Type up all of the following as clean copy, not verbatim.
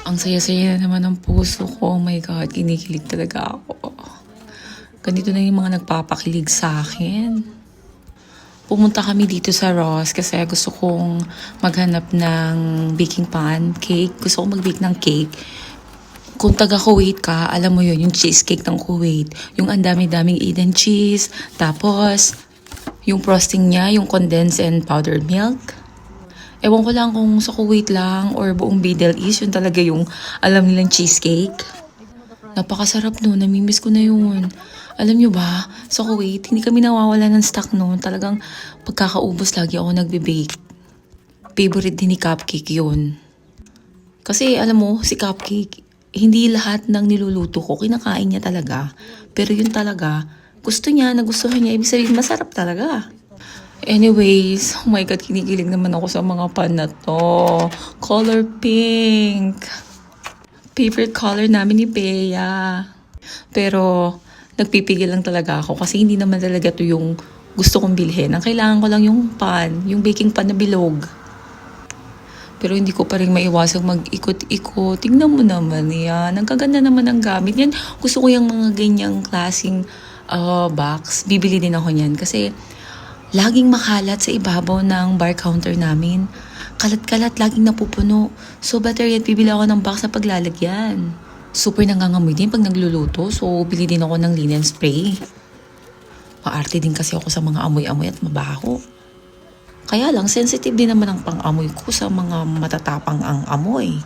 Ang saya-saya na naman ng puso ko. Oh my God, kinikilig talaga ako. Ganito na yung mga nagpapakilig sa akin. Pumunta kami dito sa Ross kasi gusto kong maghanap ng baking pan, cake. Gusto kong mag-bake ng cake. Kung taga Kuwait ka, alam mo yun, yung cheesecake ng Kuwait. Yung ang dami-daming Eden cheese. Tapos, yung frosting niya, yung condensed and powdered milk. Ewan ko lang kung sa Kuwait lang or buong Middle East, yun talaga yung alam nilang cheesecake. Napakasarap nun, namimiss ko na yun. Alam nyo ba, sa Kuwait, hindi kami nawawala ng stock noon. Talagang pagkakaubos lagi ako nagbe-bake. Favorite din ni Cupcake yun. Kasi alam mo, si Cupcake, hindi lahat ng niluluto ko, kinakain niya talaga. Pero yun talaga, gusto niya, nagustuhan niya, ibig sabihin masarap talaga. Anyways, oh my God, kinikilig naman ako sa mga pan na to. Color pink. Favorite color namin ni Bea. Pero, nagpipigil lang talaga ako kasi hindi naman talaga to yung gusto kong bilhin. Ang kailangan ko lang yung pan, yung baking pan na bilog. Pero hindi ko pa rin maiwasang mag-ikot-ikot. Tingnan mo naman yan. Ang gaganda naman ng gamit. Yan, gusto ko yung mga ganyang klaseng box. Bibili din ako niyan kasi laging makalat sa ibabaw ng bar counter namin. Kalat-kalat, laging napupuno. So better yet, bibili ako ng box na paglalagyan. Super nangangamoy din pag nagluluto. So bili din ako ng linen spray. Maarte din kasi ako sa mga amoy-amoy at mabaho. Kaya lang, sensitive din naman ang pang-amoy ko sa mga matatapang ang amoy.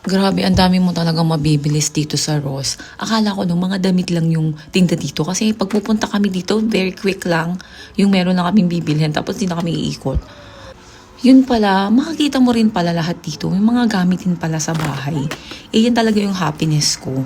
Grabe, ang dami mo talagang mabibilis dito sa Ross. Akala ko nung mga damit lang yung tinda dito. Kasi pagpupunta kami dito, very quick lang. Yung meron na kaming bibilhin, tapos di na kami iikot. Yun pala, makikita mo rin pala lahat dito. May mga gamit din pala sa bahay. Yan talaga yung happiness ko.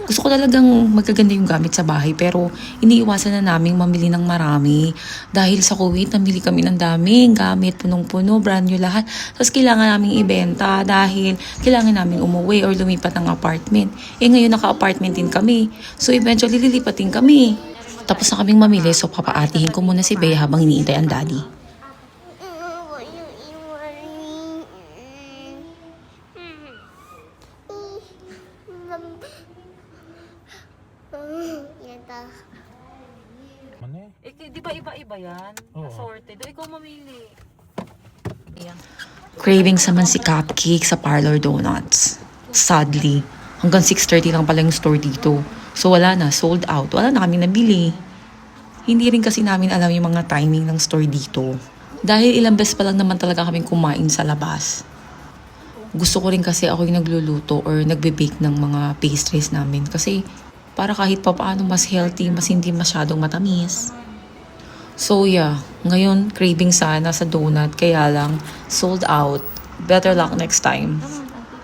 Gusto ko talagang magaganda yung gamit sa bahay pero iniiwasan na namin mamili ng marami. Dahil sa Kuwait, namili kami ng daming gamit, punong-puno, brand new lahat. Tapos kailangan namin ibenta dahil kailangan namin umuwi or lumipat ng apartment. Ngayon naka-apartment din kami. So eventually lilipat din kami. Tapos na kaming mamili so papaatihin ko muna si Bea habang iniintay ang daddy. Di ba iba-iba yan? Assorted. Ikaw mamili. Ayan. Cravings naman si Cupcake sa Parlor Donuts. Sadly, hanggang 6:30 lang pala yung store dito. So wala na, sold out. Wala na kami nabili. Hindi rin kasi namin alam yung mga timing ng store dito. Dahil ilang beses pa lang naman talaga kami kumain sa labas. Gusto ko rin kasi ako yung nagluluto or nagbe-bake ng mga pastries namin. Kasi para kahit pa paano mas healthy, mas hindi masyadong matamis. So yeah, ngayon craving sana sa donut, kaya lang sold out. Better luck next time.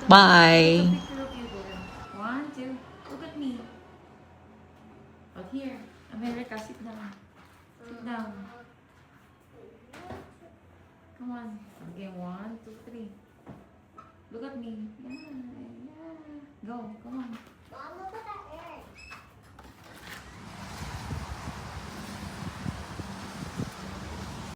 Bye! 1, 2, look at me. Out here. America, sit down. Sit down. Come on.